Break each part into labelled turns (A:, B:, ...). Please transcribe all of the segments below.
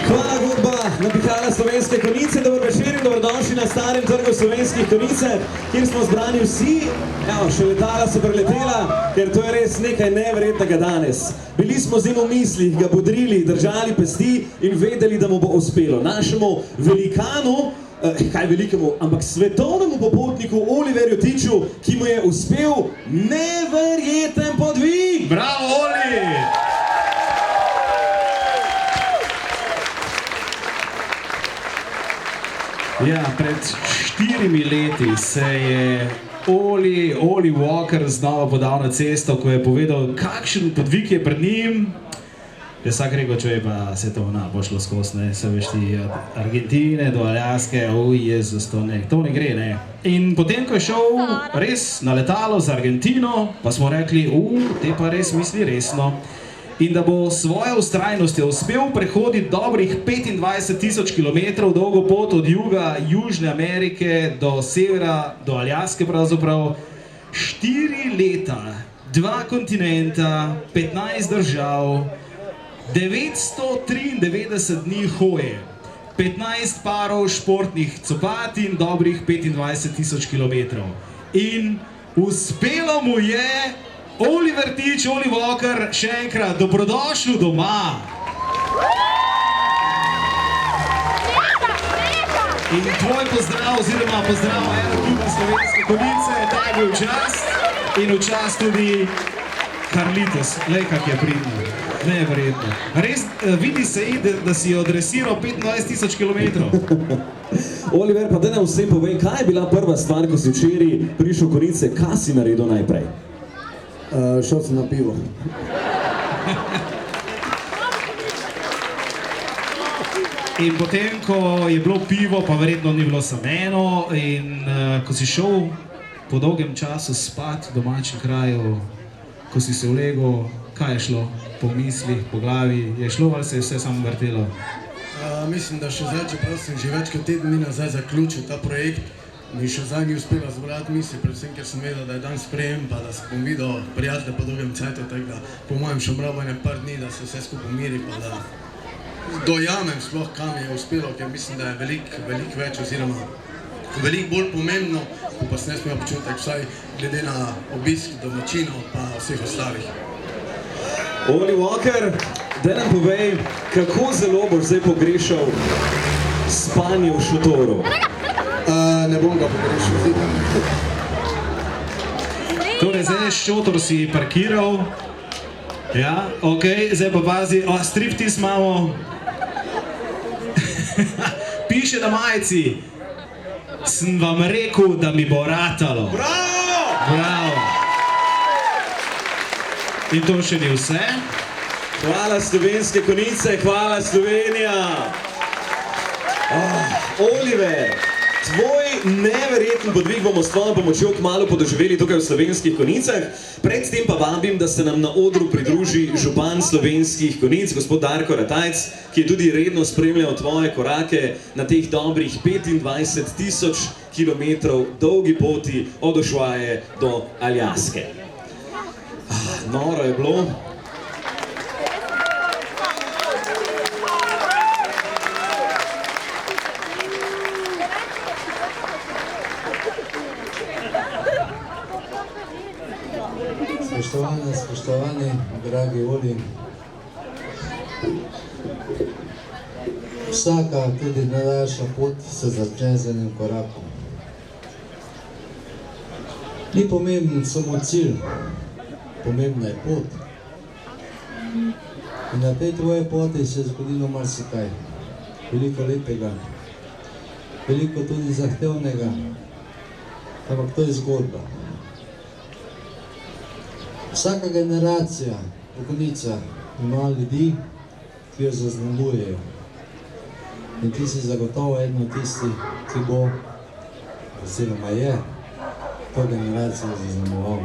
A: Hvala Godba, napihala Slovenske Konjice. Dober večer in dobrodošli na starem trgu Slovenskih Konjice, kjer smo zbrani vsi. Evo, še letala so preletela, ker to je res nekaj neverjetnega danes. Bili smo z njim v mislih, ga bodrili, držali pesti in vedeli, da mu bo uspelo. Našemu velikanu, kaj velikemu, ampak svetovnemu popotniku Oliverju Tiču, ki mu je uspel neverjeten podvig.
B: Bravo, Oli! Ja, pred 4 leti se je Oli Walker znova podal na cesto, ko je povedal, kakšen podvig je pred njim. Je vsak rekel, če je pa se to bo šlo skozi, ne, se veš ti od Argentine do Aljaske, Jezus, to ne gre, ne. In potem, ko je šel res na letalo z Argentino, pa smo rekli, te pa res misli resno. In da bo svojo vztrajnostjo uspel prehoditi dobrih 25.000 kilometrov dolgo pot od juga Južne Amerike do severa, do Aljaske pravzaprav. 4 leta, 2 kontinenta, 15 držav, 993 dni hoje, 15 parov športnih copat in dobrih 25.000 kilometrov. In uspelo mu je Oliver Tič, Oli Walker, še enkrat, dobrodošli doma. In tvoj pozdrav, oziroma pozdrav Aerokluba Slovenske Konjice, ta je bil čast in v čast tudi Carlitos, lej kak je pridno, neverjetno. Res vidi se, da si odresiral 25.000 kilometrov.
A: Oliver, pa da nam vsem povej, kaj je bila prva stvar, ko si včeraj prišel v Konjice, kaj si naredil najprej?
C: Šel sem na pivo.
B: In potem, ko je bilo pivo, pa verjetno ni bilo samo eno, in ko si šel po dolgem času spat v domačem kraju, ko si se vlegel, kaj je šlo po mislih, po glavi, je šlo ali se je vse samo vrtelo?
C: Mislim, da še zdaj, čeprav sem že več kot teden dni nazaj zaključil ta projekt, mi še zdaj ni uspelo zbrati misli, predvsem ker sem vedel, da je dan sprejem, pa da se bom videl prijatelje po dolgem cajtu, tako da po mojem še moramo ene par dni, da se vse skupaj umiri, pa da dojamem sploh, kam je uspelo, ker mislim, da je veliko več oziroma veliko bolj pomembno, ko pa se ne smemo počutek, vsaj glede na obisk domačinov pa vseh ostalih.
A: Oli Walker, da nam povej, kako zelo boš zdaj pogrešal spanje v šotoru?
C: Ne bom ga pogrešal.
B: Torej, zdaj šotor si parkiral. Ja, okej, zdaj pa pazi, striptease imamo. Piše na majici, sem vam rekel, da mi bo ratalo.
A: Bravo!
B: Bravo! In to še ni vse.
A: Hvala Slovenske Konjice, hvala Slovenija! Oliver, tvoj neverjeten podvig bomo s tvojo pomočjo kmalu podoživeli tukaj v Slovenskih Konjicah. Predtem pa vabim, da se nam na odru pridruži župan Slovenskih Konjic, gospod Darko Ratajc, ki je tudi redno spremljal tvoje korake na teh dobrih 25.000 kilometrov dolgi poti od Ushuaie do Aljaske. Noro je bilo.
D: Spoštovani, dragi Oli, vsaka, tudi najdaljša pot se začne z enim korakom. Ni pomemben samo cilj, pomembna je pot. In na tej tvoje poti se je zgodilo marsikaj, veliko lepega, veliko tudi zahtevnega, ampak to je zgodba. Vsaka generacija v Konjicah ima ljudi, ki jo zaznamujejo. In ti si zagotovo eden od tistih, ki bo, oziroma je, to generacijo zaznamoval.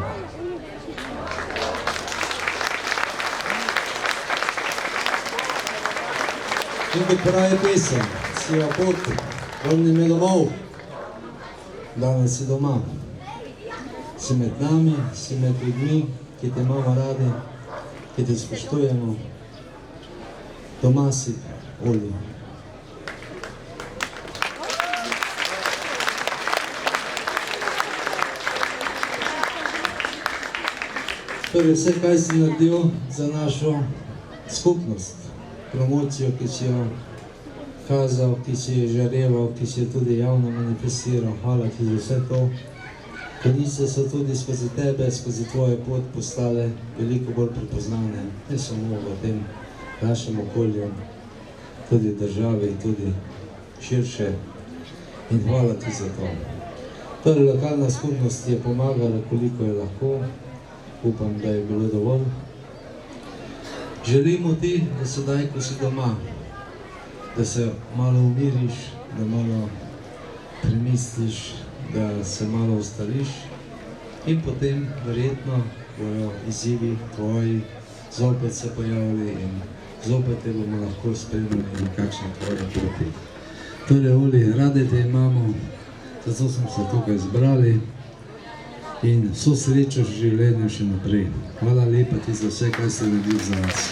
D: In kot pravi pesem, si v poti, vrni me domov, danes si doma. Si med nami, si med ljudmi, ki te imamo radi, ki te spoštujemo. Doma si, Oli. Torej vse, kaj si naredil za našo skupnost, promocijo, ki si jo kazal, ki si jo žareval, ki si jo tudi javno manifestiral. Hvala ti za vse to. Konjice so tudi skozi tebe, skozi tvojo pot postale veliko bolj prepoznane, ne samo v tem našem okolju, tudi državi, tudi širše. In hvala ti za to. Torej, lokalna skupnost je pomagala, koliko je lahko. Upam, da je bilo dovolj. Želimo ti, da sedaj, ko si doma, da se malo umiriš, da malo premisliš, da se malo ustališ in potem verjetno bojo izzivi tvoji zopet se pojavili in zopet te bomo lahko spremljali na kakšne tvoje poti. Torej, Oli, rade te imamo, zato smo se tukaj zbrali in vso srečo v življenju še naprej. Hvala lepa ti za vse, kaj si naredil za nas.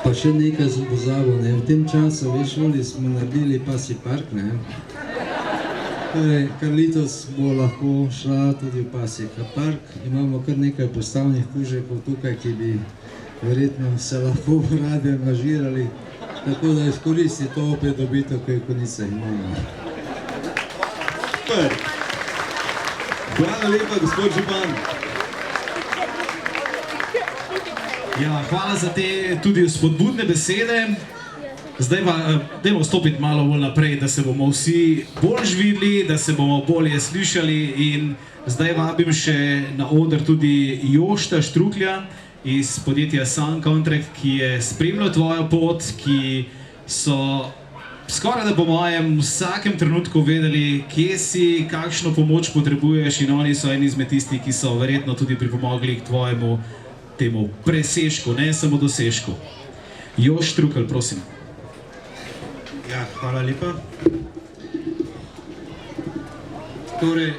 D: Pa še nekaj sem pozabil, ne? V tem času, veš, Oli, smo naredili pasji park, ne? Torej, kar letos bo lahko šla tudi v pasji park. Imamo kar nekaj postavnih kužekov tukaj, ki bi verjetno se lahko radi angažirali, tako da izkoristi to opet dobitev, ki Konjice imamo.
A: Super. Hvala lepa, gospod župan.
B: Ja, hvala za te tudi spodbudne besede. Zdaj pa dajmo stopiti malo bolj naprej, da se bomo vsi bolj videli, da se bomo bolje slišali in zdaj vabim še na oder tudi Jošta Štruklja iz podjetja Sun Contract, ki je spremljal tvojo pot, ki so skoraj da po mojem vsakem trenutku vedeli, kje si, kakšno pomoč potrebuješ in oni so eni izmed tistih, ki so verjetno tudi pripomogli k tvojemu temu presežku, ne samo dosežku. Jošt Štrukelj, prosim.
E: Ja, hvala lepa. Torej,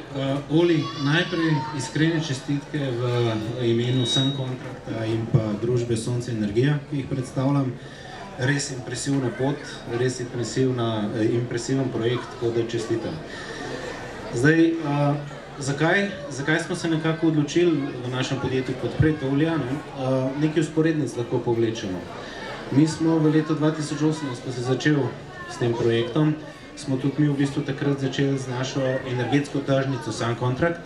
E: Oli, najprej iskrene čestitke v imenu Sun Contracta in pa družbe Sonce Energija, ki jih predstavljam. Res impresivna pot, res impresiven projekt, tako da čestitam. Zdaj, zakaj smo se nekako odločili v našem podjetju podpreti Olija? Nekaj vzporednic lahko povlečemo. Mi smo v letu 2018, ko se začel s tem projektom, smo tudi mi v bistvu takrat začeli z našo energetsko tržnico Sun Contract.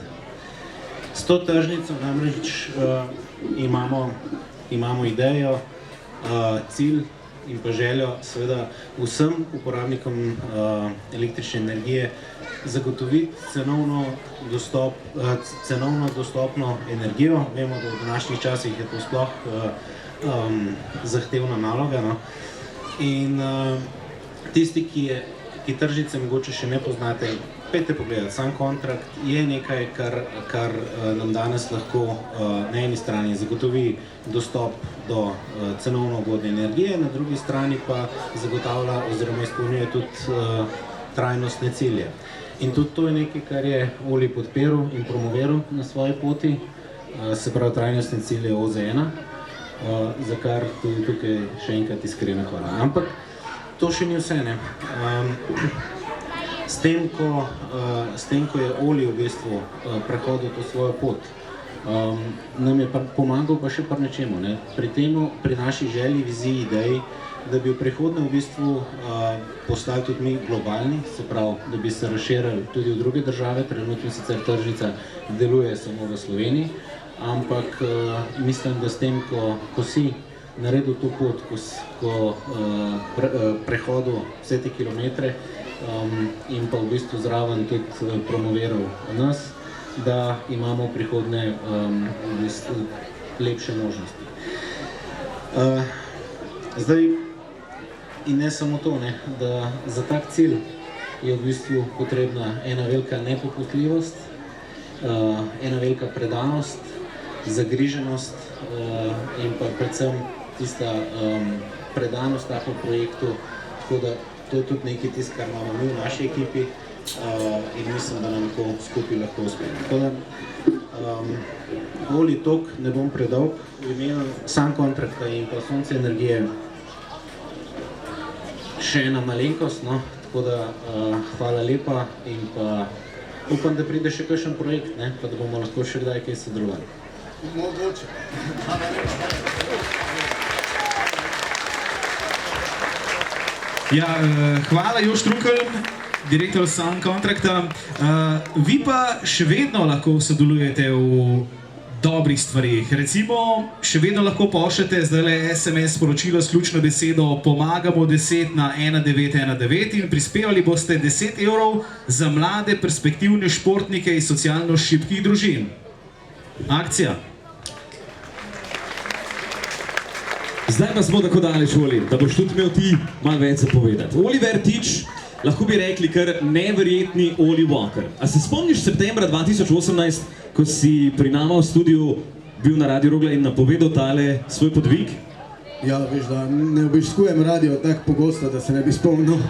E: S to tržnico namreč imamo idejo, cilj in pa željo seveda vsem uporabnikom električne energije zagotoviti cenovno dostopno energijo. Vemo, da v današnjih časih je to sploh zahtevna naloga. In tisti, ki tržnice mogoče še ne poznate, pojdite pogledati. Sun Contract je nekaj, kar nam danes lahko na eni strani zagotovi dostop do cenovno ugodne energije, na drugi strani pa zagotavlja oziroma izpolnjuje tudi trajnostne cilje. In tudi to je nekaj, kar je Oli podpiral in promoviral na svoji poti, se pravi trajnostne cilje OZN, za kar tudi tukaj še enkrat iskreno hvala. Ampak to še ni vse, ne. S tem, ko je Oli v bistvu prehodil to svojo pot, nam je pomagal pa še pri nečemu, ne. Pri naši želji, viziji, ideji, da bi v prihodnje v bistvu postali tudi mi globalni, se pravi, da bi se razširili tudi v druge države. Trenutno sicer tržnica deluje samo v Sloveniji, ampak mislim, da s tem, ko si naredil to pot, ko prehodil vse te kilometre in pa v bistvu zraven tudi promoviral nas, da imamo v prihodnje lepše možnosti. Zdaj, in ne samo to, ne, da za tak cilj je v bistvu potrebna ena velika nepopustljivost, ena velika predanost, zagriženost in pa predvsem tista predanost takemu projektu, tako da to je tudi nekaj tisto, kar imamo mi v naši ekipi in mislim, da nam to skupaj lahko uspe. Tako da, Oli, toliko ne bom predolg, v imenu Sun Contracta in pa Sonce Energije še ena malenkost, no, tako da hvala lepa in pa upam, da pride še kakšen projekt, ne, pa da bomo lahko še kdaj kaj sodelovali.
C: Mogoče.
B: Ja, hvala Jošt Rukelj, direktor Sun Contracta. Vi pa še vedno lahko sodelujete v dobrih stvarih. Recimo, še vedno lahko pošljete zdajle SMS sporočilo s ključno besedo Pomagamo 10 na 1919 in prispevali boste 10 € za mlade perspektivne športnike iz socialno šibkih družin. Akcija.
A: Zdaj pa smo tako daleč, Oli, da boš tudi imel ti malo več zapovedati. Oliver Tič, lahko bi rekli kar neverjetni Oli Walker. A se spomniš septembra 2018, ko si pri nama v studiu bil na Radio Rogla in napovedal tale svoj podvig?
C: Ja, veš, da ne obiskujem radio tako pogosto, da se ne bi spomnil.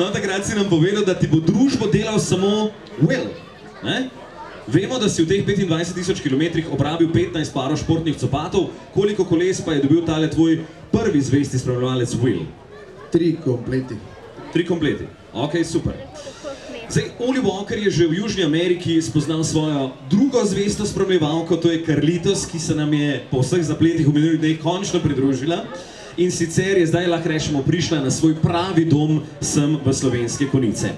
A: No, takrat si nam povedal, da ti bo družbo delal samo Will, ne? Vemo, da si v teh 25.000 kilometrih obrabil 15 parov športnih copatov, koliko koles pa je dobil tale tvoj prvi zvesti spremljevalec Will?
C: 3 kompleti.
A: 3 kompleti, ok, super. Zdaj, Oli Walker je že v Južni Ameriki spoznal svojo drugo zvesto spremljevalko, to je Carlitos, ki se nam je po vseh zapletih v minulih dneh končno pridružila. In sicer je zdaj, lahko rečemo, prišla na svoj pravi dom sem v Slovenske Konjice.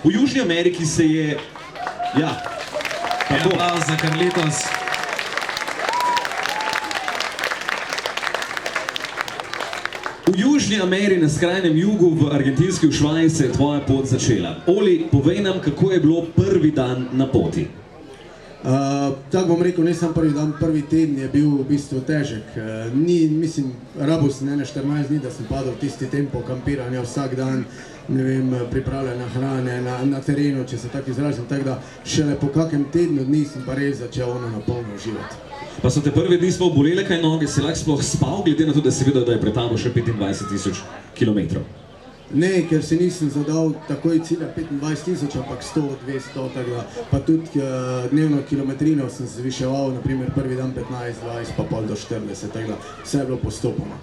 A: V Južni Ameriki se je, ja, tako.
B: Aplauz za Carlitos.
A: V Južni Ameriki, na skrajnem jugu, v argentinski Ushuaii se je tvoja pot začela. Oli, povej nam, kako je bilo prvi dan na poti.
C: Tako bom rekel, ne samo prvi dan, prvi teden je bil v bistvu težek. Mislim, rabil sem 14 dni, da sem padel v tisti tempo kampiranja vsak dan, ne vem, pripravljanja hrane na terenu, če se tako izrazim, tako da šele po kakem tednu dni sem pa res začel na polno uživati.
A: Pa so te prve dni sploh bolele kaj noge, si lahko sploh spal, glede na to, da si vedel, da je pred tamo še 25.000 kilometrov?
C: Ne, ker si nisem zadal takoj cilja 25.000, ampak 100, 200, tako da, pa tudi dnevno kilometrino sem se zviševal, naprimer prvi dan 15, 20, pa pol do 40, tako da vse je bilo postopoma.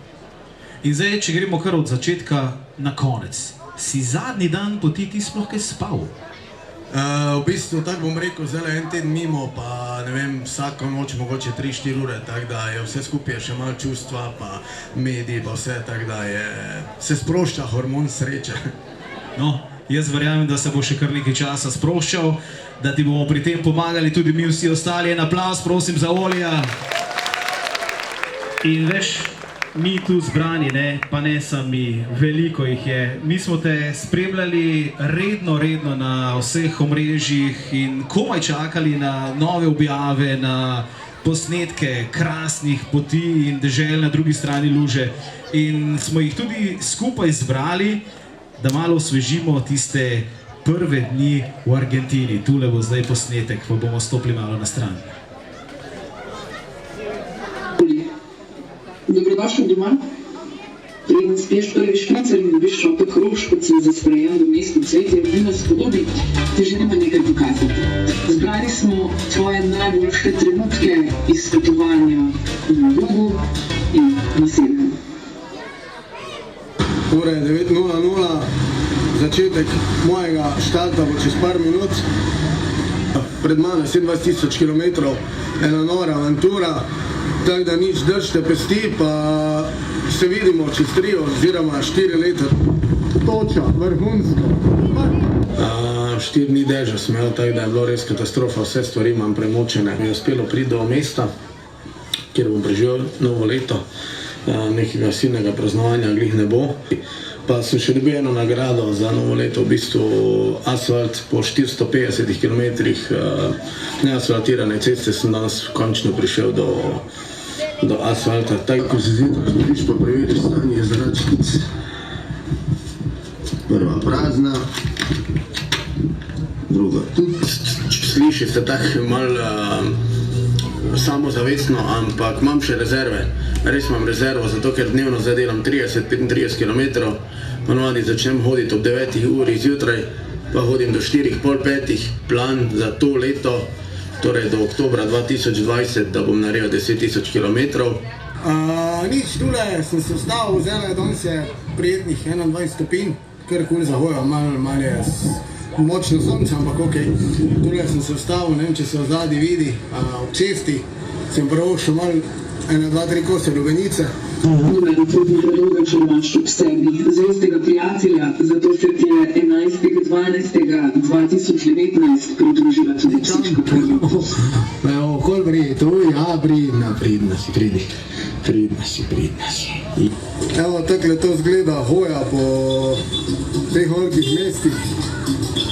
B: In zdaj, če gremo kar od začetka na konec. Si zadnji dan poti ti sploh kaj spal?
C: V bistvu, tako bom rekel, zdaj en teden mimo, pa ne vem, vsako noč mogoče 3-4 ure, tako da je vse skupaj še malo čustva, pa mediji, pa vse, tako da se sprošča hormon sreče.
B: No, jaz verjamem, da se bo še kar nekaj časa sproščal, da ti bomo pri tem pomagali tudi mi vsi ostali. En aplauz, prosim, za Olija. In veš, mi tu zbrani, ne, pa ne sami, veliko jih je. Mi smo te spremljali redno na vseh omrežjih in komaj čakali na nove objave, na posnetke krasnih poti in dežel na drugi strani luže. In smo jih tudi skupaj zbrali, da malo osvežimo tiste prve dni v Argentini. Tule bo zdaj posnetek, pa bomo stopili malo na stran.
F: Dobrodošel doma. Preden spiješ prvi špricer in dobiš šopek hruškocin za sprejem do mestno cvetje v vino spodobi, ti želimo nekaj pokazati. Zbrali smo tvoje najboljše trenutke iz potovanja na jugu in na severu.
C: Ura je 9:00, začetek mojega štarta bo čez par minut. Pred mano je 27.000 kilometrov, ena nora avantura. Tako da nič, držite pesti, pa se vidimo čez 3 oziroma 4 leta. Toča, vrhunsko. 4 dni dežja sem imel, tako da je bilo res katastrofa, vse stvari imam premočene. Mi je uspelo priti do mesta, kjer bom preživel novo leto, nekega silnega praznovanja glih ne bo. Pa sem še dobil eno nagrado za novo leto, v bistvu asfalt po 450 kilometrih neasfaltirane ceste sem danes končno prišel do asfalta. Tako, ko se zjutraj zbudiš, pa preveriš stanje zračnic. Prva prazna, druga tudi. Sliši se tako malo samozavestno, ampak imam še rezerve. Res imam rezervo, zato ker dnevno zdaj delam 30-35 km. Ponovadi začnem hoditi ob 9 uri zjutraj, pa hodim do 4, pol 5. Plan za to leto, torej do oktobra 2020, da bom naredil 10.000 km. Nič, tule sem se vstal, zelo danes je prijetnih 21 stopinj, kar kul za hojo, malo je močno sonce, ampak ok. Tule sem se vstal, ne vem, če se ozadji vidi, ob cesti sem prvošel malo 1, 2, 3 kose lubenice.
F: Numer recitnih predloga, če imaš ob sebi zvestega prijatelja, zato se ti je 11.12.2019 pridružila tudi psička Karlo.
C: Kol brije, tu, ja, pridna si. Evo, takle to zgleda hoja po teh velikih mestih.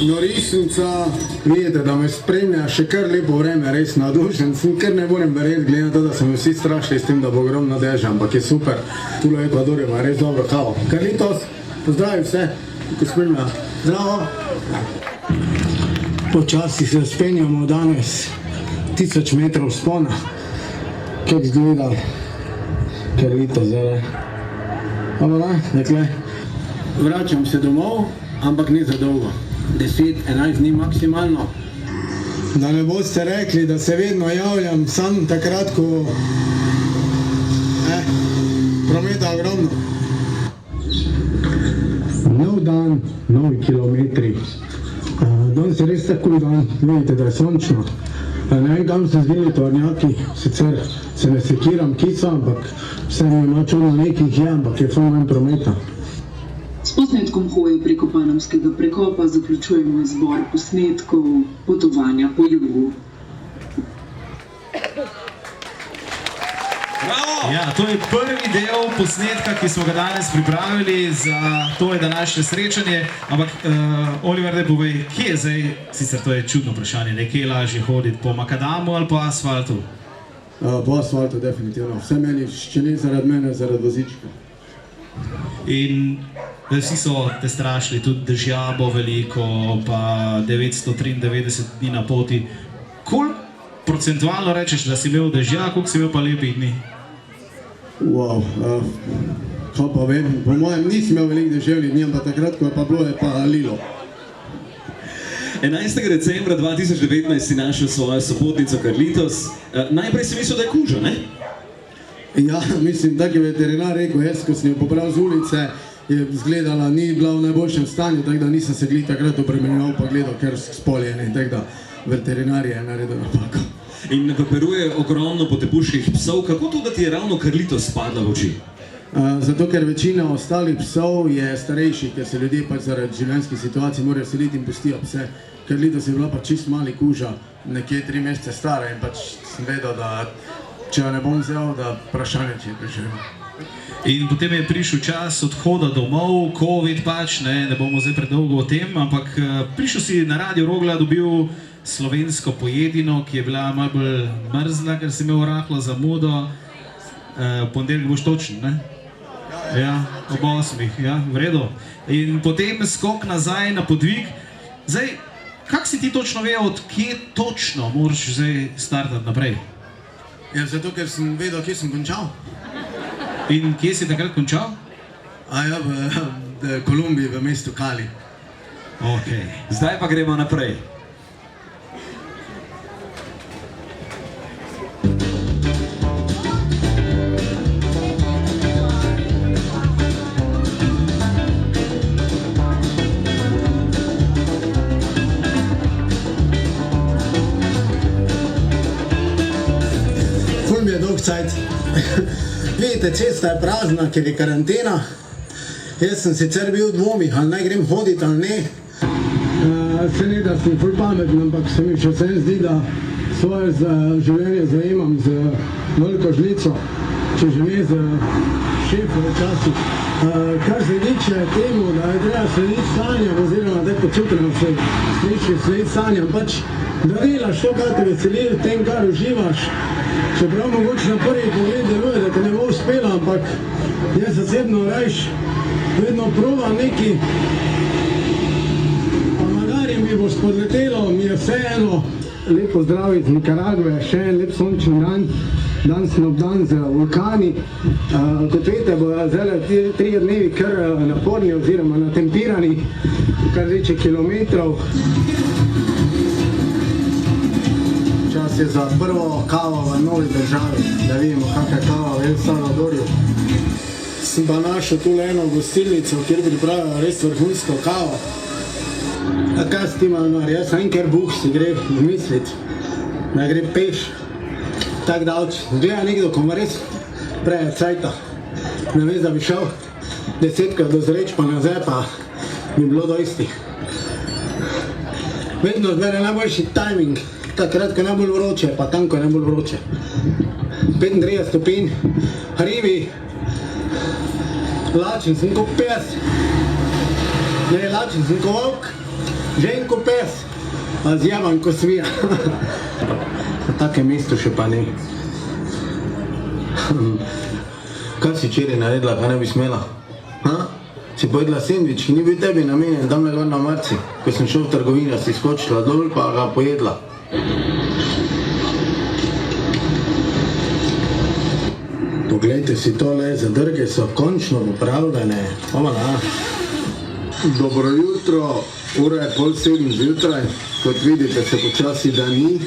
C: Norišnica, vidite, da me spremlja še kar lepo vreme, res nadušen sem, ker ne morem verjeti, glede na to, da so me vsi strašili s tem, da bo ogromna dežja, ampak je super. Tule v Ekvadorju ima res dobro kavo. Carlitos, pozdravi vse, ko spremlja. Zdravo! Počasi se spenjamo danes 1000 metrov spona. Kako izgleda Carlitos zdaj? Hvala, dekle. Vračam se domov, ampak ne za dolgo. 10, 11 dni maksimalno. Da ne boste rekli, da se vedno javljam sam takrat, ko prometa ogromno. Nov dan, novi kilometri. Danes je res tako dan, vidite, da je sončno. Ne vem, kam se zbili tovornjaki, sicer se ne sekiram kica, ampak vse ima čudno nekih je, ampak je ful manj prometa.
F: S posnetkom hoje preko Panamskega prekopa zaključujemo izbor posnetkov potovanja po jugu.
B: Ja, to je prvi del posnetka, ki smo ga danes pripravili za to današnje srečanje. Ampak, Oliver, da povej, kje je zdaj, sicer to je čudno vprašanje, nekje lažje hoditi po makadamu ali po asfaltu?
C: Po asfaltu, definitivno. Vse meni, če ne zaradi mene, zaradi vozička.
B: In vsi so te strašili, tudi dežja bo veliko, pa 993 dni na poti. Koliko procentualno rečeš, da si imel dežja, koliko si imel pa lepih dni?
C: Wow, kaj pa vem, po mojem nisem imel veliko deževnih dni, ampak takrat, ko je pa bilo, je pa lilo.
A: 11. decembra 2019 si našel svojo sopotnico Carlitos. Najprej si mislil, da je kuža, ne?
C: Ja, mislim, tak je veterinar rekel, jaz, ko sem jo pobral z ulice, je izgledala, ni bila v najboljšem stanju, tako da nisem se glih takrat obremenjeval, pa gledal, ker spoljene, tako da veterinar je naredil napako.
A: In v Peru je ogromno potepuških psov, kako to, da ti je ravno Carlitos spadla v oči?
C: Zato, ker večina ostalih psov je starejših, ker se ljudje pač zaradi življenjskih situacij morajo seliti in pustijo pse. Carlitos je bila pa čist mali kuža, nekje 3 mesece stara in pač sem vedel, da če jo ne bom vzel, da vprašanje, če je preživel.
B: In potem je prišel čas odhoda domov, COVID pač, ne bomo zdaj predolgo o tem, ampak prišel si na Radio Rogla, dobil slovensko pojedino, ki je bila malo bolj mrzla, ker si imel rahlo zamudo. Ponedeljek boš točen, ne? Ja, ob 8, ja, v redu. In potem skok nazaj na podvig. Zdaj, kak si ti točno ve, od kje točno moraš zdaj startati naprej?
C: Ja, zato, ker sem vedel, kje sem končal.
B: In kje si takrat končal?
C: Ja, v Kolumbiji, v mestu Cali.
B: Ok.
A: Zdaj pa gremo naprej.
C: Ful mi je dolg cajt. Vidite, cesta je prazna, ker je karantena. Jaz sem sicer bil v dvomih, ali naj grem hoditi ali ne. Se ne, da sem ful pameten, ampak se mi še vsem zdi, da svoje življenje zajemam z veliko žlico, če že ne z šefom včasih. Kar se tiče temu, da je treba slediti sanjam, oziroma da počutno se slediti sanjam, pač da delaš to, kar te veseli, v tem, kar uživaš. Čeprav mogoče na prvi pogled deluje, da te ne bo uspelo, ampak jaz osebno rajš vedno provam neki, pa magari mi bo spodletelo, mi je vseeno. Lep pozdrav iz Nikaragve, še en lep sončen dan, danes sem obdan z vulkani. Kot veste, bojo zdaj 3 dnevi kar naporni oziroma natempirani, kar reče kilometrov. Čas je za prvo kavo v novi državi, da vidimo, kakšna je kava v El Salvadorju. Sem pa našel tule eno gostilnico, kjer pripravljajo res vrhunsko kavo. A kaj s tim, Anar, jaz vem, ker Bog si gre misliti, da gre peš, tak davč. Gleda nekdo, ko ima res preje cajta, ne vez, da bi šel 10krat do Zreč pa nazaj, pa bi bilo dosti. Vedno zbere najboljši timing, takrat, ko je najbolj vroče, pa tam, ko je najbolj vroče. 35 stopinj, ribi, lačen sem kot pes, ne, lačen sem kot volk, žen kot pes, a zjeban kot svija. Na takem mestu še pa ne. Kaj si včeraj naredila, kaj ne bi smela? Si pojedla sendvič, ki ni bil tebi namenjen, tamle gor na Marci, ko sem šel v trgovino, si skočila dol pa ga pojedla. Poglejte si tole, zadrge so končno popravljene. Dobro jutro, ura je 6:30 zjutraj, kot vidite se počasi da ni.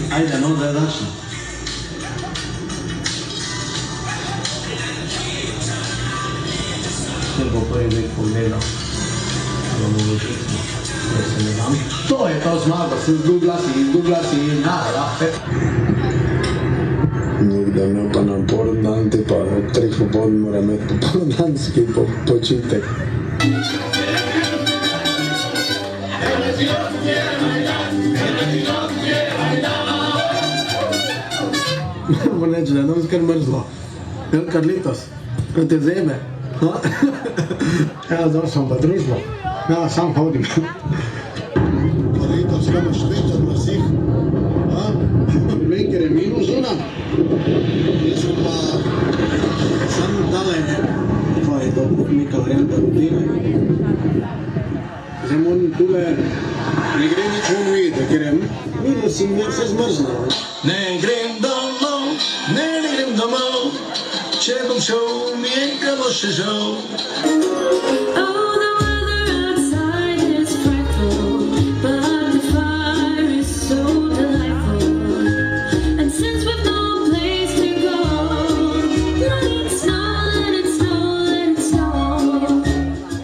C: Ajde, no, da je dačno. Ker bo prej vek pogledal, da bomo vložili, da se ne dam. To je to zmago, se izgubila si in lahko. Nekdo imel pa naporen dan, te pa od 3 popoldan mora imeti popoldanski počitek. Moram reči, da je danes kar mrzlo. Kar letos, kot te zebe. Ja, zdaj sem pa družbo. Ja, sam hodim. Pa letos ga imaš več od vseh. Vem, ker je minus zuna. Jaz sem pa sam dale, pa je to neka varianta rutine. Zdaj moram tule, ne gre nič von videti, ker je minus in je vse zmrzlo. Ne grem domov, če bom šel, mi enkrat bo še žal.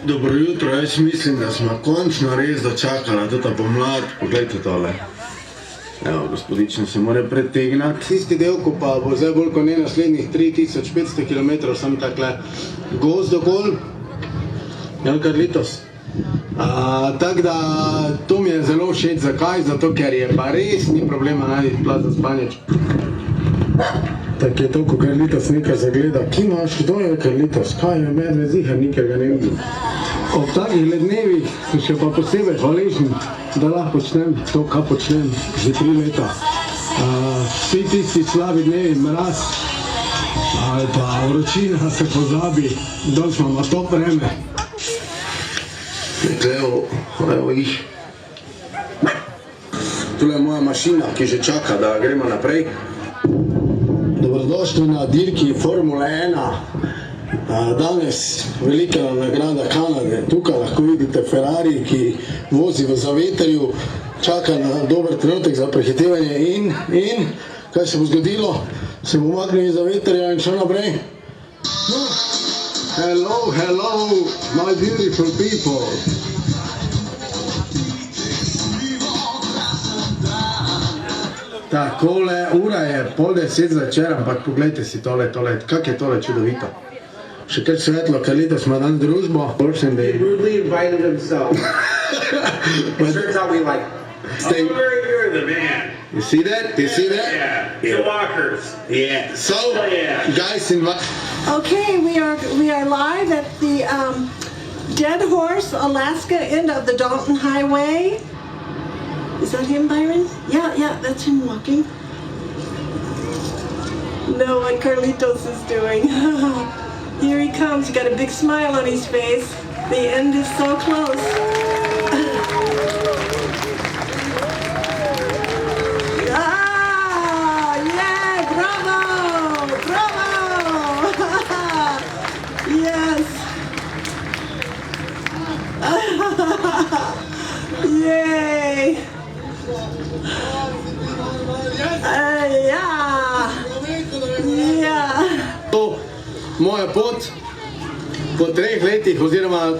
C: Dobro jutro, jaz mislim, da smo končno res dočakala tota pomlad. Poglejte tole. Evo, gospodično se mora pretegnati. Tisti delko pa bo zdaj bolj kot ne naslednjih 3500 km sem takle gozd okol. Kar letos. Tako da to mi je zelo všeč. Zakaj? Zato, ker je pa res ni problema najti plac za spanje. Tako je to, ko kar letos nekaj zagleda. Ki imaš, kdo je kar letos? Kaj je medve zihar, nikjer ga ne vidim. Ob takih lednevih sem še pa posebej hvaležen, da lahko počnem to, kar počnem že 3 leta. Vsi tisti slabi dnevi, mraz ali pa vročina se pozabi, dol smo na to vreme. Evo jih. Tule je moja mašina, ki že čaka, da gremo naprej. Dobrodošli na dirki Formule 1. Danes velika nagrada Kanade. Tukaj lahko vidite Ferrari, ki vozi v zavetrju, čaka na dober trenutek za prehitevanje in kaj se bo zgodilo? Se bo umaknil iz zavetrja in šel naprej. Hello, my beautiful people. Takole, ura je 9:30 zvečer, ampak poglejte si tole, kak je tole čudovito. Še kar svetlo, ker letos ima dan družbo. He rudely invited himself. It turns out we like him. You're the man. You see that? Yeah. The walkers. Yeah. So, guys,
G: Okay, we are live at the Dead Horse, Alaska end of the Dalton Highway. Is that him, Byron? Yeah, that's him walking. Know what Carlitos is doing. Here he comes, he's got a big smile on his face. The end is so close. Yeah, bravo! Yes. Yay!
C: moja pot po 3 letih oziroma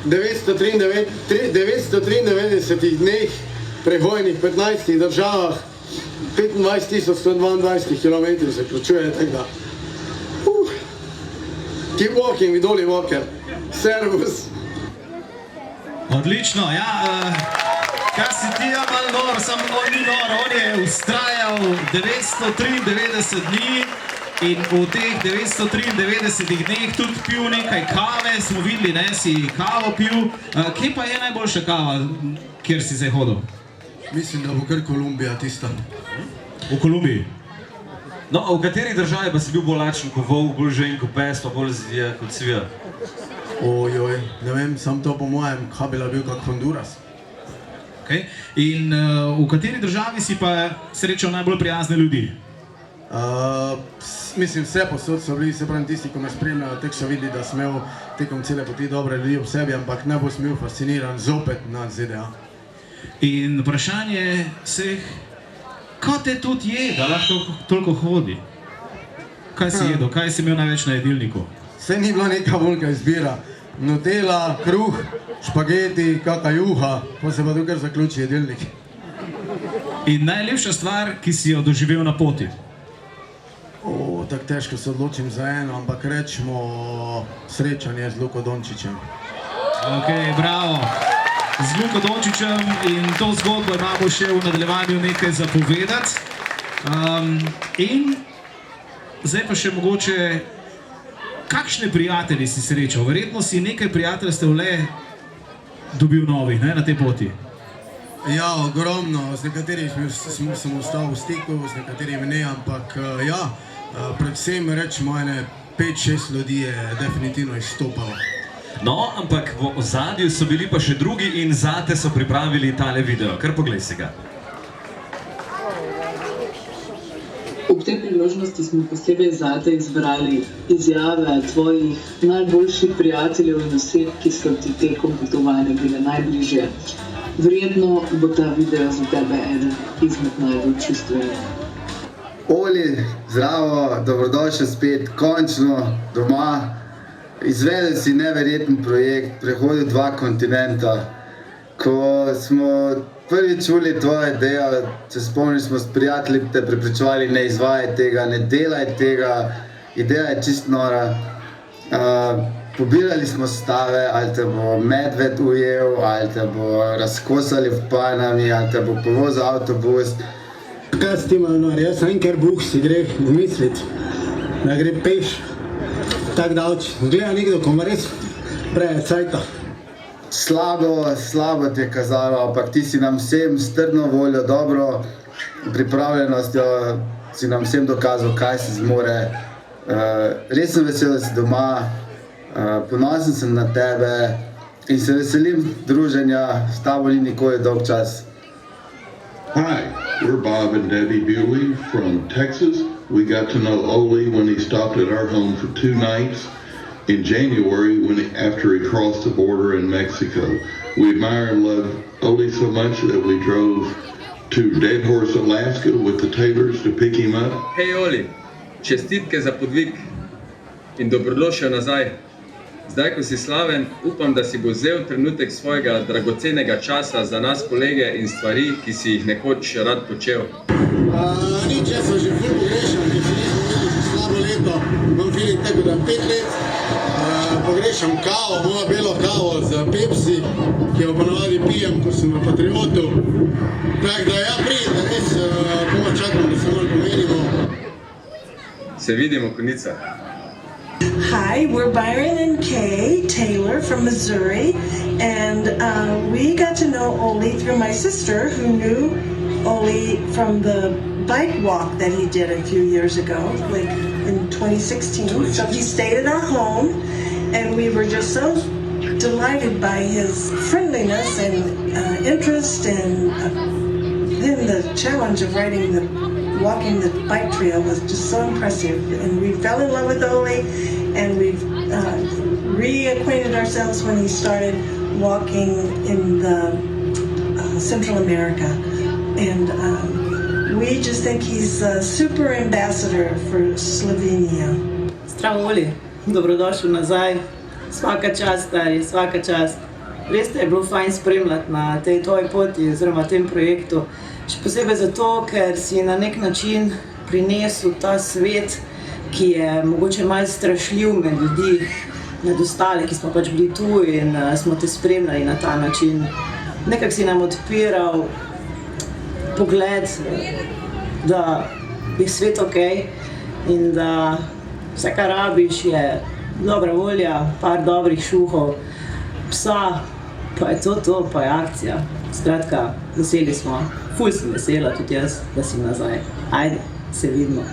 C: 993 dneh prebojnih 15 državah, 25.122 km zaključuje, tako da. Keep walking with Oli Walker. Servus.
B: Odlično, ja. Kaj si ti malo nor, samo on ni nor, on je ustrajal 993 dni in v teh 993 dneh tudi pil nekaj kave, smo videli, ne, si kavo pil. Kje pa je najboljša kava, kjer si zdaj hodil?
C: Mislim, da bo kar Kolumbija tista.
B: V Kolumbiji?
A: No, a v kateri državi pa si bil bolj lačen kot volk, bolj žen kot pes, pa bolj zvija kot svija?
C: Ojoj, ne vem, sam to po mojem, kaj bi bil kak Honduras.
B: Okay. In v kateri državi si pa srečal najbolj prijazne ljudi?
C: Mislim, vse posod so bili, se pravim, tisti, ko me spremljajo, tek so videli, da sem imel tekom cele poti dobre ljudi ob sebi, ampak najbolj sem bil fasciniran zopet na ZDA.
B: In vprašanje vseh, kaj te tudi je, da lahko toliko hodi? Kaj si jedel, kaj si imel največ na jedilniku?
C: Vse ni bila neka velika izbira. Nutella, kruh, špageti, kaka juha, pa se pa tukaj zaključi jedilnik.
B: In najlepša stvar, ki si jo doživel na poti?
C: Tako težko se odločim za eno, ampak rečemo srečanje z Luko Dončićem.
B: Ok, bravo. Z Luko Dončićem in to zgodbo imamo še v nadaljevanju nekaj zapovedati. In zdaj pa še mogoče, kakšne prijatelji si srečal? Verjetno si nekaj prijateljstev le dobil novih, ne, na tej poti.
C: Ja, ogromno. Z nekaterimi sem ostal v stiku, z nekaterimi ne, ampak ja, predvsem rečemo ene 5-6 ljudi je definitivno izstopalo.
A: No, ampak v ozadju so bili pa še drugi in zate so pripravili tale video. Kar poglej si ga.
F: Ob tej priložnosti smo posebej zate izbrali izjave tvojih najboljših prijateljev in oseb, ki so ti tekom potovanja bile najbližje. Verjetno bo ta video za tebe eden izmed najbolj čustvenih.
H: Oli, zdravo, dobrodošel spet, končno doma. Izvedel si neverjeten projekt, prehodil 2 kontinenta. Ko smo prvi čuli tvoje idejo, če spomniš, smo s prijatelji te prepričevali, ne izvajaj tega, ne delaj tega, ideja je čist nora. Pobirali smo stave, ali te bo medved ujel, ali te bo razkosali v Panami, ali te bo povozil avtobus.
C: Kaj s tem, jaz sem ker Bog si gre misliti, da gre peš, tak davč. Gleda nekdo, ko ima res preje cajta.
H: Slabo ti je kazalo, ampak ti si nam vsem s trdno voljo, dobro pripravljenostjo, si nam vsem dokazal, kaj si zmore. Res sem vesel, da si doma, ponosen sem na tebe in se veselim druženja, s tabo ni nikoli dolg čas.
I: Hi, we're Bob and Debbie Bewley from Texas. We got to know Oli when he stopped at our home for 2 nights in January after he crossed the border in Mexico. We admire and love Oli so much that we drove to Dead Horse, Alaska with the Taylors to pick him up.
J: Hej Oli, čestitke za podvig in dobrodošel nazaj. Zdaj, ko si slaven, upam, da si bo vzel trenutek svojega dragocenega časa za nas kolege in stvari, ki si jih nekoč rad počel.
C: Nič, jaz sem že ful pogrešam, ker se nismo videli že slabo leto. Imam feeling tako, da 5 let pogrešam kavo, moja belo kavo z Pepsi, ki jo ponavadi pijem, ko sem na Patriotu. Tako da ja, pridem, res bomo čakam, da se malo pomerimo.
J: Se vidimo, konica.
G: Hi, we're Byron and Kay Taylor from Missouri, and we got to know Oli through my sister, who knew Oli from the bike walk that he did a few years ago, like in 2016. So he stayed at our home, and we were just so delighted by his friendliness and interest, and then the challenge of walking the bike trail was just so impressive, and we fell in love with Oli, and we've reacquainted ourselves when he started walking in the Central America, and we just think he's a super ambassador for Slovenia.
K: Zdravo, Oli. dobrodošel nazaj. Svaka čast, stari, svaka čast. Res te je bilo fajn spremljati na tej tvoji poti oziroma tem projektu. Še posebej zato, ker si na nek način prinesel ta svet, ki je mogoče malo strašljiv med ljudi, med ostale, ki smo pač bili tu in smo te spremljali na ta način. Nekako si nam odpiral pogled, da je svet okej in da vse, kar rabiš, je dobra volja, par dobrih šuhov, psa, pa je to, pa je akcija. Skratka, veseli smo. Ful sem vesela tudi jaz, da si nazaj. Ajde, se vidimo.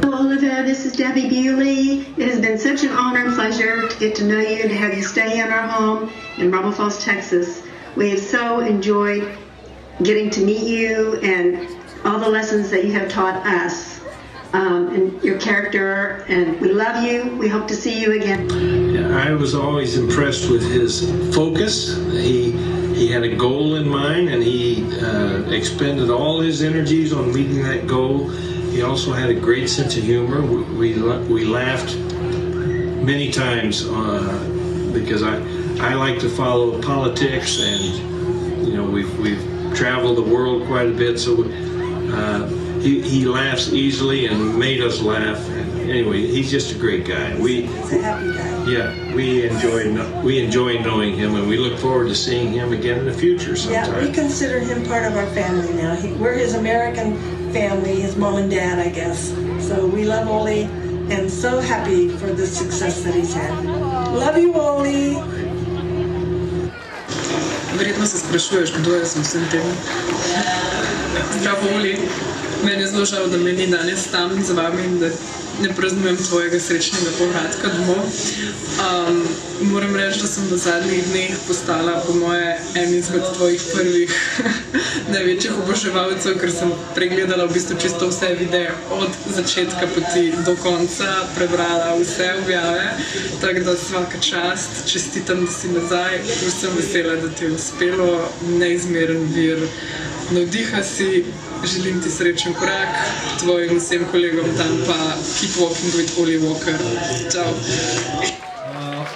L: Hello, Olivia. This is Debbie Bewley. It has been such an honor and pleasure to get to know you and to have you stay in our home in Rumble Falls, Texas. We have so enjoyed getting to meet you and all the lessons that you have taught us. And your character, and we love you. We hope to see you again.
M: Yeah, I was always impressed with his focus. He had a goal in mind, and he expended all his energies on meeting that goal. He also had a great sense of humor. We laughed many times because I like to follow politics, and we've traveled the world quite a bit, so he laughs easily and made us laugh. Anyway, he's just a great guy.
G: He's a happy guy.
M: Yeah, we enjoy knowing him, and we look forward to seeing him again in the future sometime.
G: Yeah, we consider him part of our family now. We're his American family, his mom and dad, I guess. So we love Oli and so happy for the success that he's had. Love you, Oli!
N: Verjetno se sprašuješ, kdo jaz sem vsem tem. Zdravo, Oli. Meni je zelo žal, da me ni danes tam z vami in da ne praznujem tvojega srečnega povratka domov. Moram reči, da sem v zadnjih dneh postala po moje en izmed tvojih prvih največjih oboževalcev, ker sem pregledala v bistvu čisto vse videe od začetka poti do konca, prebrala vse objave, tako da svaka čast, čestitam, da si nazaj, sem vesela, da ti je uspelo, neizmeren vir navdiha si. Želim ti srečen korak, tvojim vsem kolegom tam pa keep walking with Oli Walker. Čau.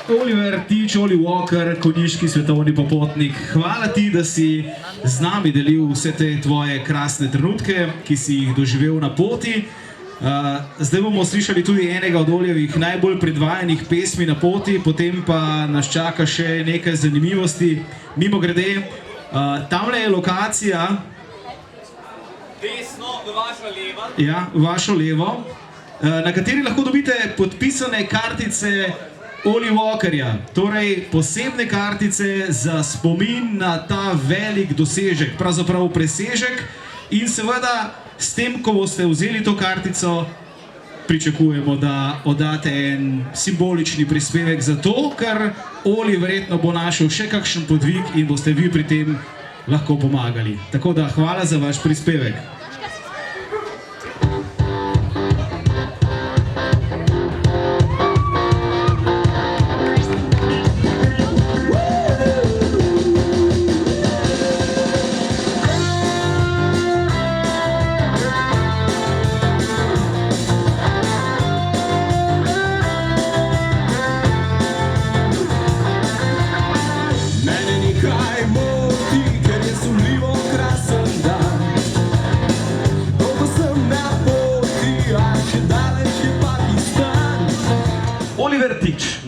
B: Oliver Tič, Oli Walker, konjiški svetovni popotnik. Hvala ti, da si z nami delil vse te tvoje krasne trenutke, ki si jih doživel na poti. Zdaj bomo slišali tudi enega od Oljevih najbolj predvajanih pesmi na poti, potem pa nas čaka še nekaj zanimivosti. Mimogrede, tamle je lokacija,
A: desno, v vašo levo.
B: Ja, v vašo levo, na kateri lahko dobite podpisane kartice Oli Walkerja, torej posebne kartice za spomin na ta velik dosežek, pravzaprav presežek, in seveda s tem, ko boste vzeli to kartico, pričakujemo, da oddate en simbolični prispevek za to, ker Oli verjetno bo našel še kakšen podvig in boste vi pri tem lahko pomagali. Tako da hvala za vaš prispevek.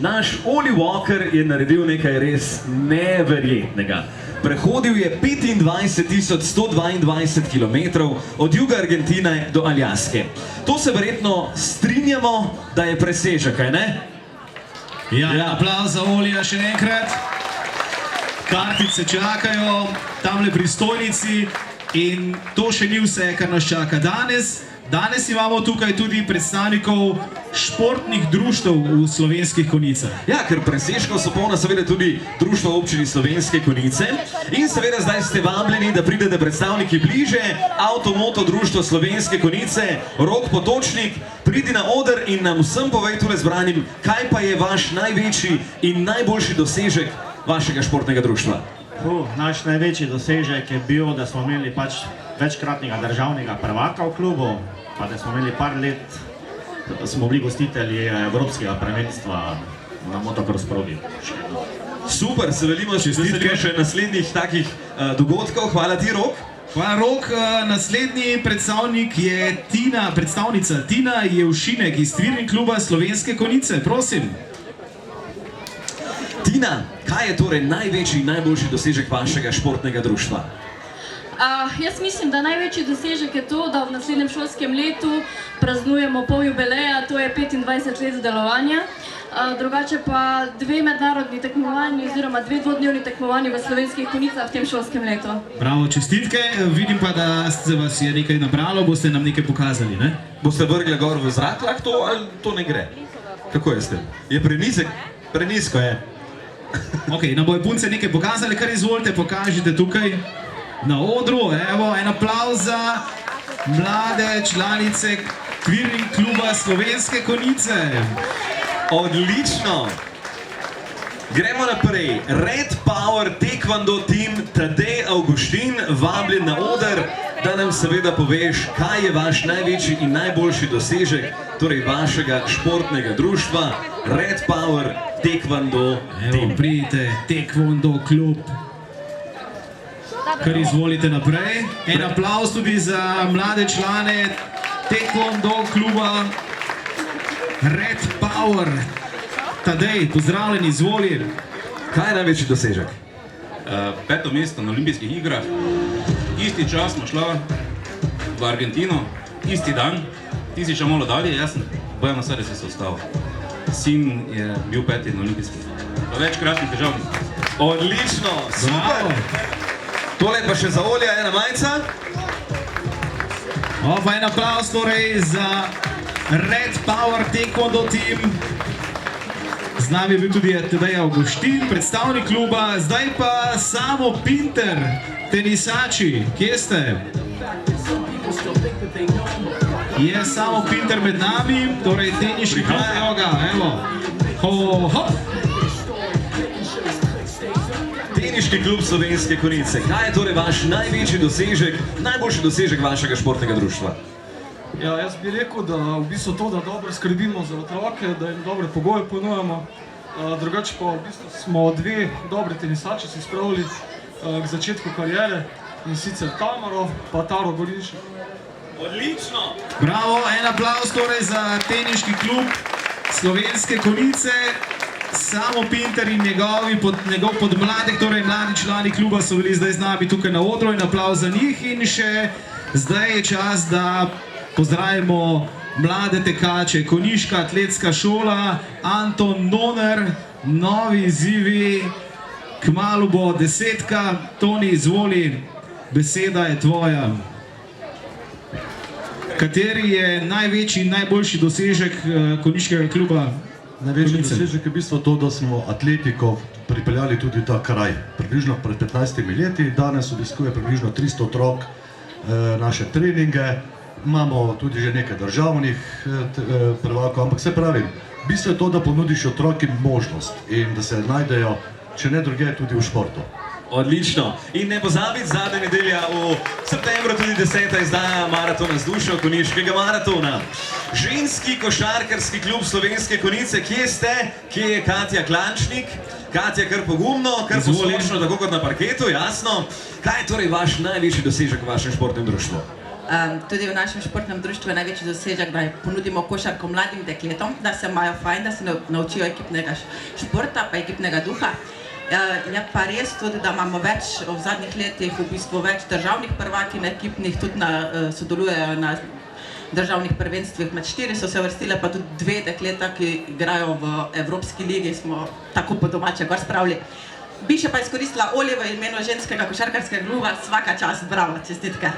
A: Naš Oli Walker je naredil nekaj res neverjetnega. Prehodil je 25.122 km od juga Argentine do Aljaske. To se verjetno strinjamo, da je presežek, kaj ne?
B: Ja, aplavz za Olija še enkrat. Kartice čakajo, tamle pri stojnici in to še ni vse, kar nas čaka danes. Danes imamo tukaj tudi predstavnikov športnih društev v Slovenskih Konjicah.
A: Ja, ker presežkov so polna seveda tudi Društvo občini Slovenske Konjice in seveda zdaj ste vabljeni, da pridete predstavniki bliže, Avtomoto Društvo Slovenske Konjice, Rok Potočnik, pridi na oder in nam vsem povej tule zbranim, kaj pa je vaš največji in najboljši dosežek vašega športnega društva.
O: Naš največji dosežek je bil, da smo imeli pač večkratnega državnega prvaka v klubu, pa da smo imeli par let smo bili gostitelji evropskega prvenstva na motocross progi.
A: Super, se veselimo še naslednjih takih dogodkov. Hvala ti, Rok.
B: Hvala, Rok. Naslednji predstavnik je predstavnica Tina Jevšinek iz Tvirning kluba Slovenske Konjice. Prosim.
A: Tina, kaj je torej največji, najboljši dosežek vašega športnega društva?
P: Jaz mislim, da največji dosežek je to, da v naslednjem šolskem letu praznujemo pol jubileja, to je 25 let delovanja. Drugače pa 2 mednarodni tekmovanji oziroma 2 dvodnevni tekmovanji v Slovenskih Konjicah v tem šolskem letu.
B: Bravo, čestitke. Vidim pa, da se vas je nekaj nabralo, boste nam nekaj pokazali, ne?
A: Boste vrgli gor v zrak lahko ali to ne gre? Kako je s tem? Je prenizek? Prenizko je.
B: Ok, nam bojo punce nekaj pokazali, kar izvolite, pokažite tukaj na odru. Evo, en aplavz za mlade članice Tvirning kluba Slovenske Konjice.
A: Odlično! Gremo naprej. Red Power Taekwondo Team Tadej Avguštin vabljen na oder, da nam seveda poveš, kaj je vaš največji in najboljši dosežek, torej vašega športnega društva Red Power Taekwondo Team.
B: Evo, pridite, Taekwondo klub. Kar izvolite naprej. En aplavz tudi za mlade člane Taekwondo kluba Red Power. Tadej, pozdravljen, izvoli.
A: Kaj je največji dosežek?
Q: 5. mesto na olimpijskih igrah. Isti čas smo šla v Argentino, isti dan. Ti si še malo dalje, jaz sem Bojana Sare se ostal. Sin je bil 5. na olimpijskih. Pa večkratni težavni.
A: Odlično, super. Tole pa še za Olja, ena majica.
B: Pa en aplavz torej za Red Power Taekwondo Team. Z nami je bil tudi Tadej Avguštin, predstavnik kluba, zdaj pa Samo Pinter, tenisači. Kje ste? Je Samo Pinter med nami, torej teniški klub, evo ga, evo. Hop!
A: Teniški klub Slovenske Konjice. Kaj je torej vaš največji dosežek, najboljši dosežek vašega športnega društva?
R: Ja, jaz bi rekel, da v bistvu to, da dobro skrbimo za otroke, da jim dobre pogoje ponujemo. Drugače pa v bistvu smo 2 dobri tenisači si spravili k začetku karijere, in sicer Tamaro pa Taro Gorinšek.
A: Odlično!
B: Bravo, en aplavz torej za teniški klub Slovenske Konjice. Samo Pinter in njegov podmladek, torej mladi člani kluba so bili zdaj z nami tukaj na odru, in aplavz za njih. In še zdaj je čas, da pozdravimo mlade tekače, konjiška atletska šola, Anton Noner, novi izzivi, kmalu bo 10. Toni, izvoli, beseda je tvoja. Kateri je največji in najboljši dosežek konjiškega kluba?
S: Največji dosežek je v bistvu to, da smo atletiko pripeljali tudi v ta kraj. Približno pred 15 leti, danes obiskuje približno 300 otrok naše treninge. Imamo tudi že nekaj državnih prvakov, ampak se pravi, v bistvu je to, da ponudiš otrokim možnost in da se najdejo, če ne druge, tudi v športu.
A: Odlično. In ne pozabiti, zadnja nedelja v septembru tudi 10. izdaja maratona z dušo, konjiškega maratona. Ženski košarkarski klub Slovenske Konjice, kje ste? Kje je Katja Klančnik? Katja, kar pogumno, kar posločno, tako kot na parketu, jasno. Kaj je torej vaš največji dosežek v vašem športnem društvu?
T: Tudi v našem športnem društvu je največji dosežek, da ponudimo košarko mladim dekletom, da se imajo fajn, da se naučijo ekipnega športa pa ekipnega duha. Je pa res tudi, da imamo v zadnjih letih v bistvu več državnih prvakinj ekipnih, tudi sodelujejo na državnih prvenstvih. Med 4 so se vrstile, pa tudi 2 dekleta, ki igrajo v Evropski ligi, smo tako po domače gor spravili. Bi še pa izkoristila Oli v imenu ženskega košarkarskega kluba, svaka čast, bravo, čestitke.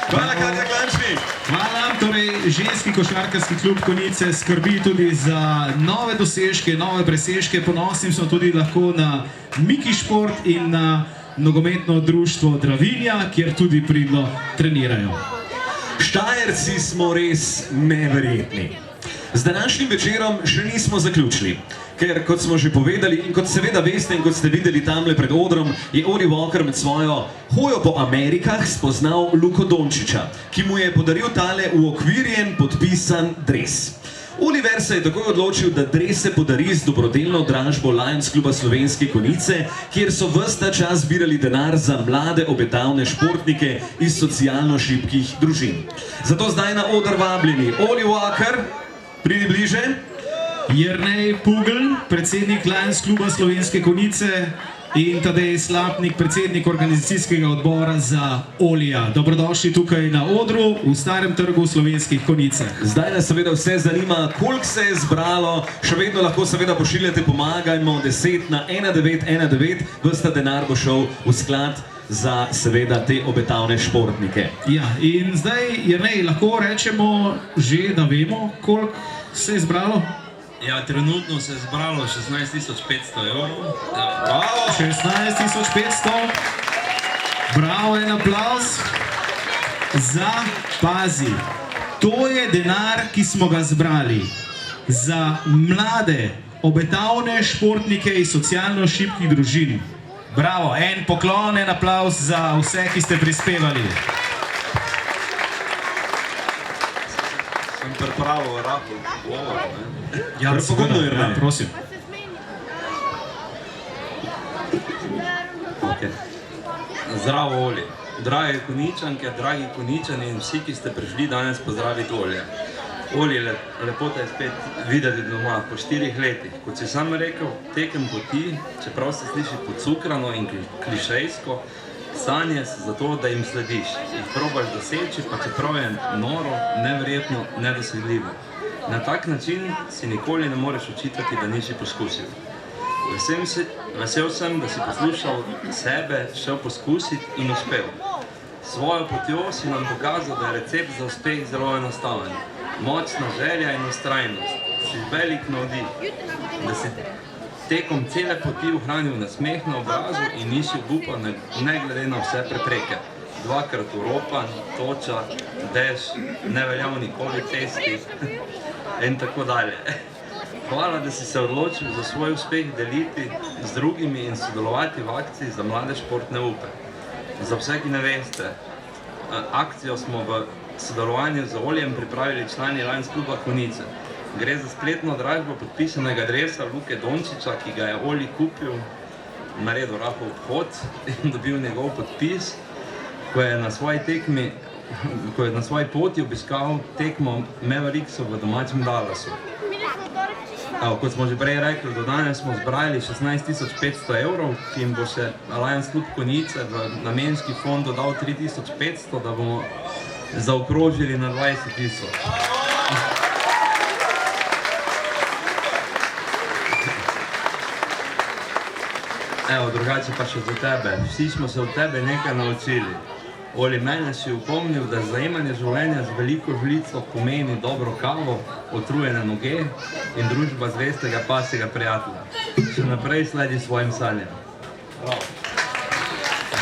A: Hvala, Katja Klančnik.
B: Hvala. Torej, ženski košarkarski klub Konjice skrbi tudi za nove dosežke, nove presežke. Ponosni smo tudi lahko na Miki Šport in na nogometno društvo Dravinja, kjer tudi pridno trenirajo.
A: Štajerci smo res neverjetni. Z današnjim večerom še nismo zaključili, ker kot smo že povedali in kot seveda veste in kot ste videli tamle pred odrom, je Oli Walker med svojo hojo po Amerikah spoznal Luko Dončića, ki mu je podaril tale uokvirjen podpisan dres. Oliver se je takoj odločil, da drese podari z dobrodelno dražbo Lions kluba Slovenske Konjice, kjer so ves ta čas zbirali denar za mlade obetavne športnike iz socialno šibkih družin. Zato zdaj na oder vabljeni Oli Walker, pridi bliže.
B: Jernej Pugl, predsednik Lions kluba Slovenske Konjice in Tadej Slapnik, predsednik organizacijskega odbora za Olija. Dobrodošli tukaj na odru v Starem trgu v Slovenskih Konjicah.
A: Zdaj nas seveda vse zanima, koliko se je zbralo, še vedno lahko seveda pošiljate pomagajmo 10 na 1919, ves ta denar bo šel v sklad za seveda te obetavne športnike.
B: Ja, in zdaj, Jernej, lahko rečemo že, da vemo, koliko se je zbralo?
U: Ja, trenutno se je zbralo 16.500 evrov.
B: Bravo! 16.500. Bravo, en aplauz. Za, pazi, to je denar, ki smo ga zbrali za mlade, obetavne športnike iz socialno šibkih družin. Bravo, en poklon, en aplauz za vse, ki ste prispevali.
U: Sem pripravil rahel govor, ne?
B: Ja, pogumno je, ne? Prosim.
U: Zdravo, Oli. Drage Konjičanke, dragi Konjičani in vsi, ki ste prišli danes pozdraviti Olija. Oli, lepo te je spet videti doma po 4 letih. Kot si sam rekel, tekem poti, čeprav se sliši podcukrano in klišejsko, sanje so zato, da jim slediš. Jih probaš doseči, pa čeprav je noro, neverjetno, nedosegljivo. Na tak način si nikoli ne moreš očitati, da nisi poskusil. Vesel sem, da si poslušal sebe, šel poskusiti in uspel. Svojo potjo si nam pokazal, da je recept za uspeh zelo enostaven. Močna želja in ustrajnost. Si velik navdih, da si tekom cele poti ohranil nasmeh na obrazu in nisi obupan ne glede na vse prepreke. Dvakrat uropan, toča, dež, neveljavni covid testi in tako dalje. Hvala, da si se odločil za svoj uspeh deliti z drugimi in sodelovati v akciji za mlade športne upe. Za vse, ki ne veste, akcijo smo v sodelovanju z Olijem pripravili člani Lions kluba Konjice. Gre za spletno dražbo podpisanega dresa Luke Dončića, ki ga je Oli kupil, naredil rahel obhod in dobil njegov podpis, ko je na svoji poti obiskal tekmo Mavericksov v domačem Dallasu. Kot smo že prej rekli, do danes smo zbrali 16.500 evrov, ki jim bo še Lions klub Konjice v namenski fond dodal 3.500, da bomo zaokrožili na 20.000. Evo, drugače pa še za tebe. Vsi smo se od tebe nekaj naučili. Oli, mene si upomnil, da zajemanje življenja z veliko žlico pomeni dobro kavo, otrujene noge in družba zvestega pasjega prijatelja. Še naprej sledi svojim sanjam. Bravo.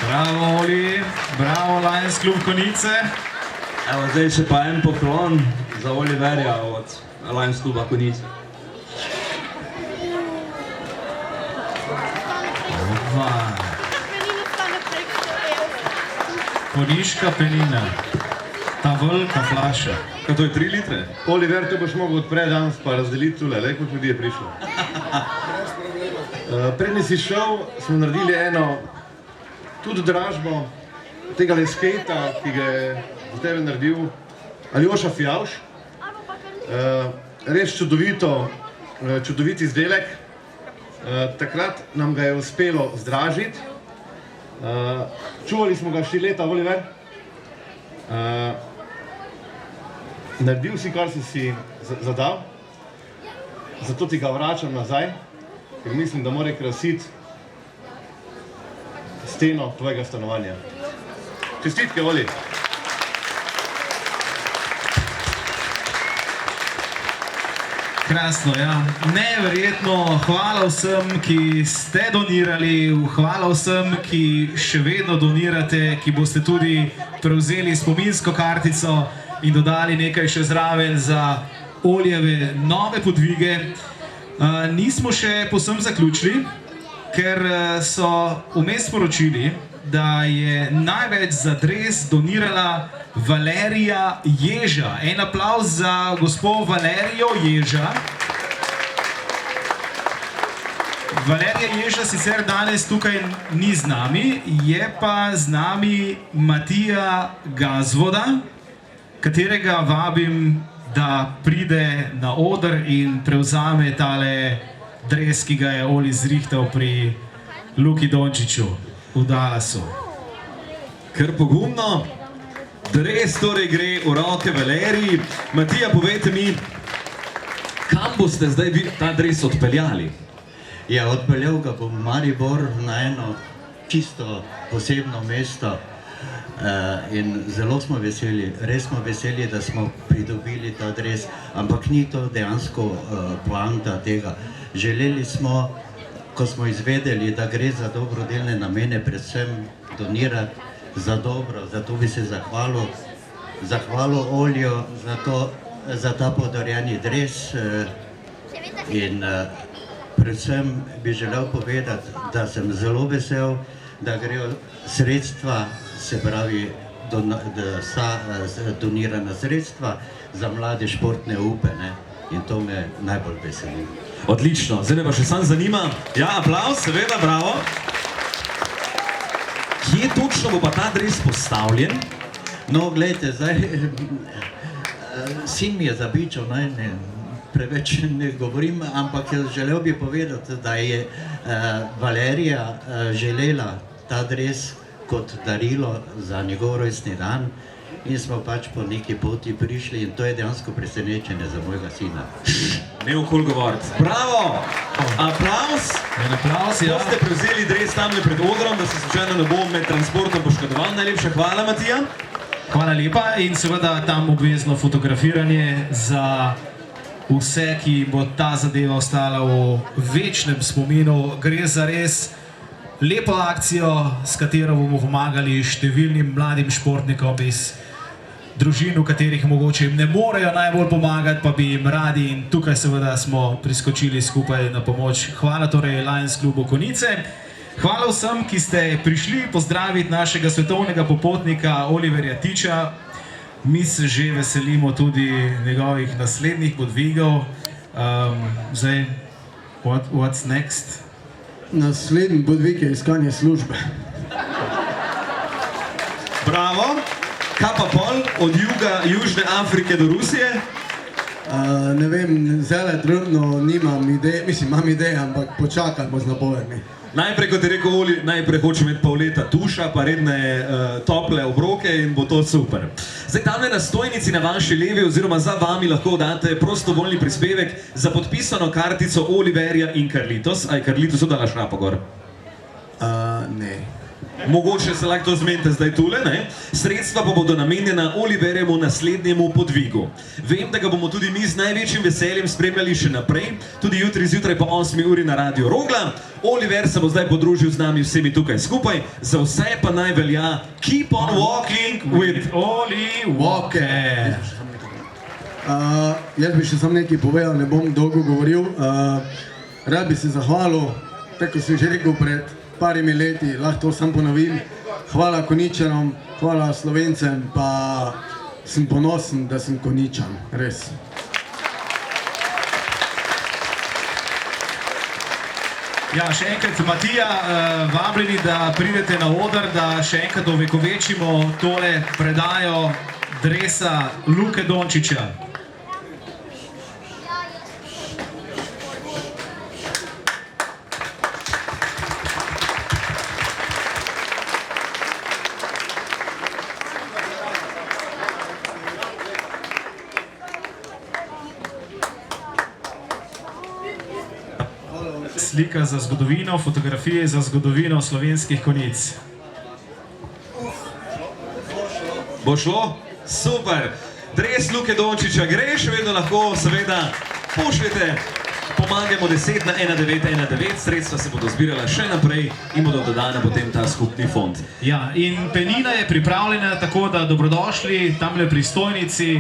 B: Bravo, Oli. Bravo, Lions klub Konjice.
U: Evo, zdaj še pa en poklon za Oliverja od Lions kluba Konjice.
B: Konjiška penina, ta velika flaša.
A: Kaj to je 3 litre?
S: Oliver, te boš mogel odpreti danes pa razdeliti tule, le kot ljudi je prišlo. Prednji si šel, smo naredili eno tudi dražbo tega skejta, ki ga je za tebe naredil Aljoša Fijavš. Res čudovit izdelek. Takrat nam ga je uspelo zdražiti. Čuvali smo ga 4 leta, Oliver. Naredil si, kar si si zadal. Zato ti ga vračam nazaj, ker mislim, da mora krasiti steno tvojega stanovanja. Čestitke, Oli!
B: Krasno, ja. Neverjetno. Hvala vsem, ki ste donirali, hvala vsem, ki še vedno donirate, ki boste tudi prevzeli spominsko kartico in dodali nekaj še zraven za Olijeve nove podvige. Nismo še povsem zaključili, ker so vmes sporočili, da je največ za dres donirala Valerija Ježa. En aplavz za gospo Valerijo Ježa. Valerija Ježa sicer danes tukaj ni z nami, je pa z nami Matija Gazvoda, katerega vabim, da pride na oder in prevzame tale dres, ki ga je Oli zrihtal pri Luki Dončiću v Dallasu.
A: Kar pogumno. Dres torej gre v roke Valeriji. Matija, povejte mi, kam boste zdaj vi ta dres odpeljali?
D: Ja, odpeljal ga bom v Maribor na eno čisto posebno mesto. In zelo smo veseli, res smo veseli, da smo pridobili ta dres, ampak ni to dejansko poanta tega. Želeli smo, ko smo izvedeli, da gre za dobrodelne namene, predvsem donirati za dobro, zato bi se zahvalil Oliju za ta podarjeni dres in predvsem bi želel povedati, da sem zelo vesel, da grejo sredstva, se pravi, donirana sredstva za mlade športne upe, in to me najbolj veseli.
A: Odlično, zdaj me pa še sam zanima. Ja, aplavz, seveda, bravo. Kje točno bo pa ta dres postavljen?
D: No, gledajte, zdaj, sin mi je zabičal, preveč ne govorim, ampak želel bi povedati, da je Valerija želela ta dres kot darilo za njegov rojstni dan in smo pač po neki poti prišli in to je dejansko presenečenje za mojega sina.
A: Ne okoli govoriti. Bravo! Aplavz!
B: Ja.
A: Ko ste prevzeli dres tamle pred odrom, da se slučajno ne bo med transportom poškodoval. Najlepša hvala, Matija.
B: Hvala lepa in seveda tam obvezno fotografiranje za vse, ki bo ta zadeva ostala v večnem spominu. Gre za res lepo akcijo, s katero bomo pomagali številnim mladim športnikom iz družin, v katerih mogoče jim ne morejo najbolj pomagati, pa bi jim radi, in tukaj seveda smo priskočili skupaj na pomoč. Hvala torej Lions klubu Konjice. Hvala vsem, ki ste prišli pozdraviti našega svetovnega popotnika Oliverja Tiča. Mi se že veselimo tudi njegovih naslednjih podvigov. Zdaj, what's next?
C: Naslednji podvig je iskanje službe.
A: Bravo! Kaj pa pol od Južne Afrike do Rusije?
C: Ne vem, zdaj trenutno nimam ideje, mislim, imam ideje, ampak počakajmo z napovedmi.
A: Najprej, kot je rekel Oli, najprej hoče imeti pol leta tuša, pa redne tople obroke in bo to super. Zdaj, tamle na stojnici na vaši levi oziroma za vami lahko date prostovoljni prispevek za podpisano kartico Oliverja in Carlitos. A je Carlitos udala šrapa gor?
C: Ne.
A: Mogoče se lahko to zmenite zdaj tule, ne? Sredstva pa bodo namenjena Oliverjemu naslednjemu podvigu. Vem, da ga bomo tudi mi z največjim veseljem spremljali še naprej, tudi jutri zjutraj po 8 uri na Radio Rogla. Oliver se bo zdaj podružil z nami vsemi tukaj skupaj, za vse pa naj velja Keep on walking with Oli Walker.
C: Jaz bi še sam nekaj povedal, ne bom dolgo govoril. Rad bi se zahvalil, tako sem že rekel pred parimi leti, lahko to sam ponovim. Hvala Konjičanom, hvala Slovencem, pa sem ponosen, da sem Konjičan, res.
B: Ja, še enkrat, Matija, vabljeni, da pridete na oder, da še enkrat ovekovečimo tole predajo dresa Luke Dončića. Slika za zgodovino, fotografije za zgodovino slovenskih konjic.
A: Bo šlo? Super! Dres Luke Dončića gre, še vedno lahko, seveda, pošljete, pomagajmo 10 na 1919, sredstva se bodo zbirala še naprej in bodo dodane potem ta skupni fond.
B: Ja, in penina je pripravljena, tako da dobrodošli tamle pri stojnici.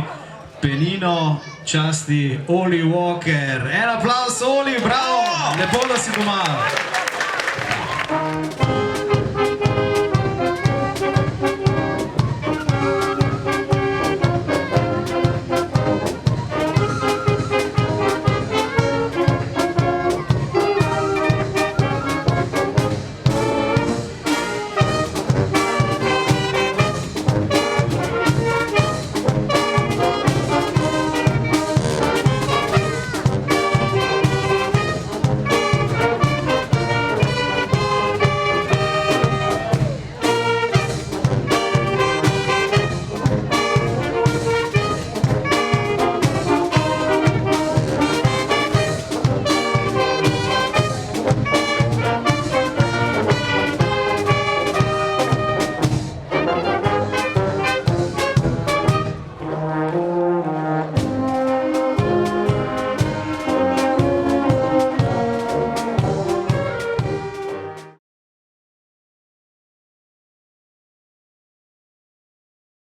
B: penino časti Oli Walker. En aplaus, Oli, bravo! Lepo, da si doma.